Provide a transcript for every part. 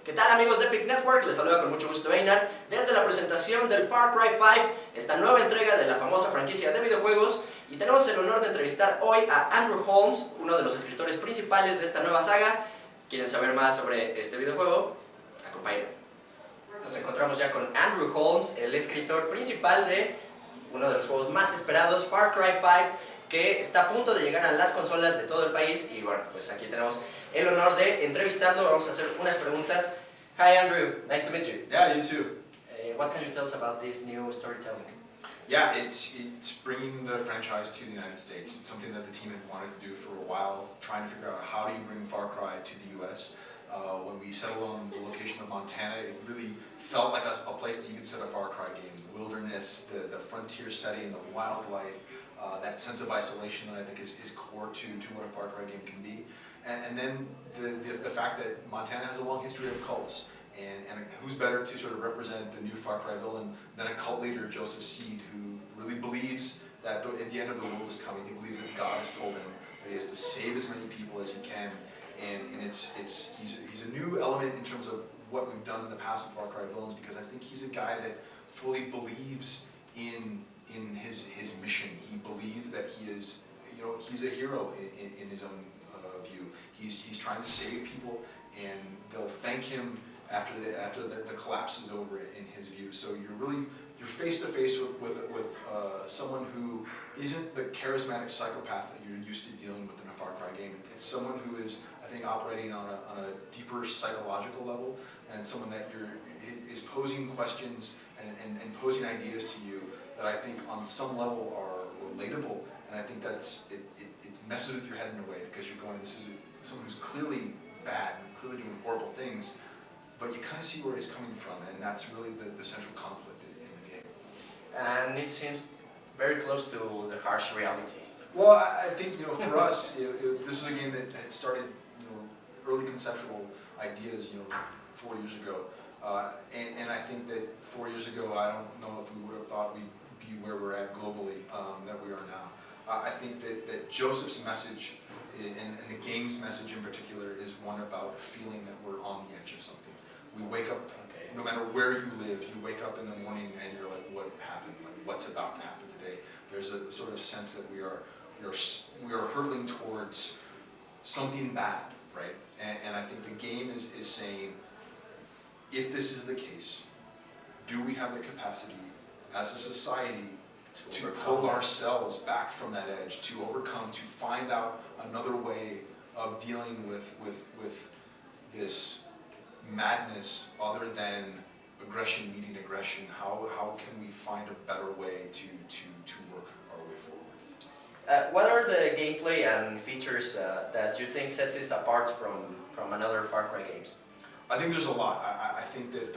¿Qué tal amigos de Epic Network? Les saluda con mucho gusto Einar desde la presentación del Far Cry 5, esta nueva entrega de la famosa franquicia de videojuegos, y tenemos el honor de entrevistar hoy a Andrew Holmes, uno de los escritores principales de esta nueva saga. ¿Quieren saber más sobre este videojuego? Acompáñenme. Nos encontramos ya con Andrew Holmes, el escritor principal de uno de los juegos más esperados, Far Cry 5, que está a punto de llegar a las consolas de todo el país. Y bueno, pues aquí tenemos el honor de entrevistarlo. Vamos a hacer unas preguntas. Hi Andrew, nice to meet you. Yeah, you too. What can you tell us about this new storytelling? Yeah, it's bringing the franchise to the United States. It's something that the team had wanted to do for a while, trying to figure out how do you bring Far Cry to the US. When we settled on the location of Montana, it really felt like a place that you could set a Far Cry game. The wilderness, the frontier setting, the wildlife, that sense of isolation that I think is core to what a Far Cry game can be. And then the fact that Montana has a long history of cults, and who's better to sort of represent the new Far Cry villain than a cult leader, Joseph Seed, who really believes that at the end of the world is coming. He believes that God has told him that he has to save as many people as he can, and he's a new element in terms of what we've done in the past with Far Cry villains, because I think he's a guy that fully believes in his mission. He believes that he is, he's a hero in his own view. He's trying to save people, and they'll thank him after the collapse is over in his view. So you're face to face with someone who isn't the charismatic psychopath that you're used to dealing with in a Far Cry game. It's someone who is, I think, operating on a deeper psychological level, and someone that is posing questions and posing ideas to you that I think on some level are relatable, and I think it messes with your head in a way, because you're going, this is someone who's clearly bad and clearly doing horrible things, but you kind of see where he's coming from, and that's really the central conflict in the game. And it seems very close to the harsh reality. Well, I think for us, this is a game that had started early conceptual ideas 4 years ago, and I think that 4 years ago I don't know if we would have thought we'd be where we're at globally that we are now. I think that Joseph's message and the game's message in particular is one about feeling that we're on the edge of something. We wake up, no matter where you live, you wake up in the morning and you're like, what happened? Like, what's about to happen today? There's a sort of sense that we are hurtling towards something bad, right? And I think the game is saying, if this is the case, do we have the capacity as a society to pull ourselves back from that edge, to overcome, to find out another way of dealing with this madness other than aggression meeting aggression? How can we find a better way to work our way forward? What are the gameplay and features that you think sets this apart from another Far Cry games? I think there's a lot. I think that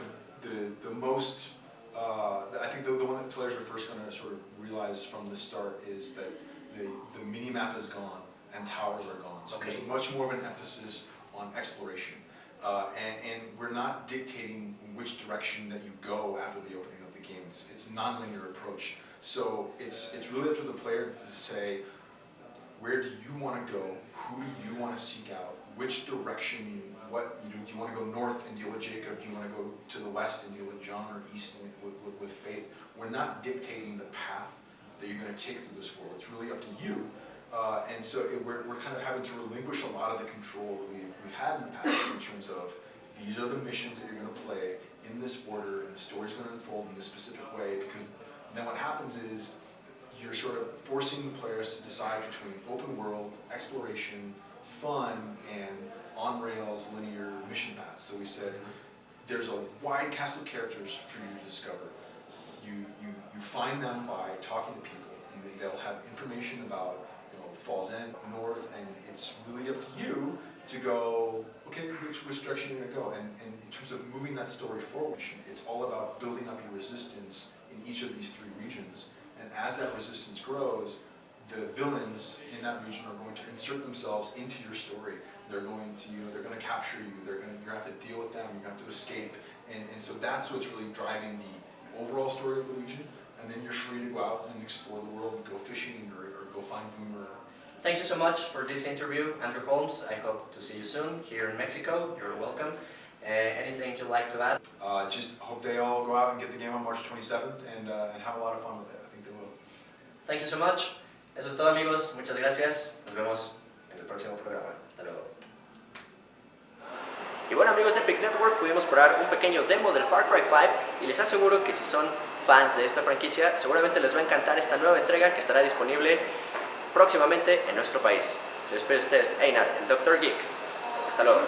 the most I think the one that players are first going to sort of realize from the start is that the mini-map is gone and towers are gone. So there's much more of an emphasis on exploration. And we're not dictating which direction that you go after the opening of the game. It's a non-linear approach. So it's really up to the player to say, where do you want to go? Who do you want to seek out? Which direction? Do you want to go north and deal with Jacob? Do you want to go to the west and deal with John, or east and with Faith? We're not dictating the path that you're going to take through this world. It's really up to you. And so we're kind of having to relinquish a lot of the control that we've had in the past, in terms of these are the missions that you're going to play in this order, and the story's going to unfold in this specific way, because then what happens is you're sort of forcing the players to decide between open world, exploration, fun, and on-rails linear mission paths. So we said, there's a wide cast of characters for you to discover. You find them by talking to people, and they'll have information about Falls End, north, and it's really up to you to go, okay, which direction you're going to go. And in terms of moving that story forward, it's all about building up your resistance in each of these 3 regions. And as that resistance grows, the villains in that region are going to insert themselves into your story. They're going to, they're going to capture you. You're going to have to deal with them. You're going to have to escape. And so that's what's really driving the overall story of the region. And then you're free to go out and explore the world, go fishing, or go find Boomer. Thank you so much for this interview, Andrew Holmes. I hope to see you soon here in Mexico. You're welcome. Anything you'd like to add? Just hope they all go out and get the game on March 27th and have a lot of fun with it. I think they will. Thank you so much. Eso es todo, amigos. Muchas gracias. Nos vemos en el próximo programa. Hasta luego. Y bueno, amigos de Epic Network, pudimos probar un pequeño demo del Far Cry 5 y les aseguro que si son fans de esta franquicia, seguramente les va a encantar esta nueva entrega que estará disponible próximamente en nuestro país. Se despide de ustedes, Einar, el Dr. Geek. Hasta luego.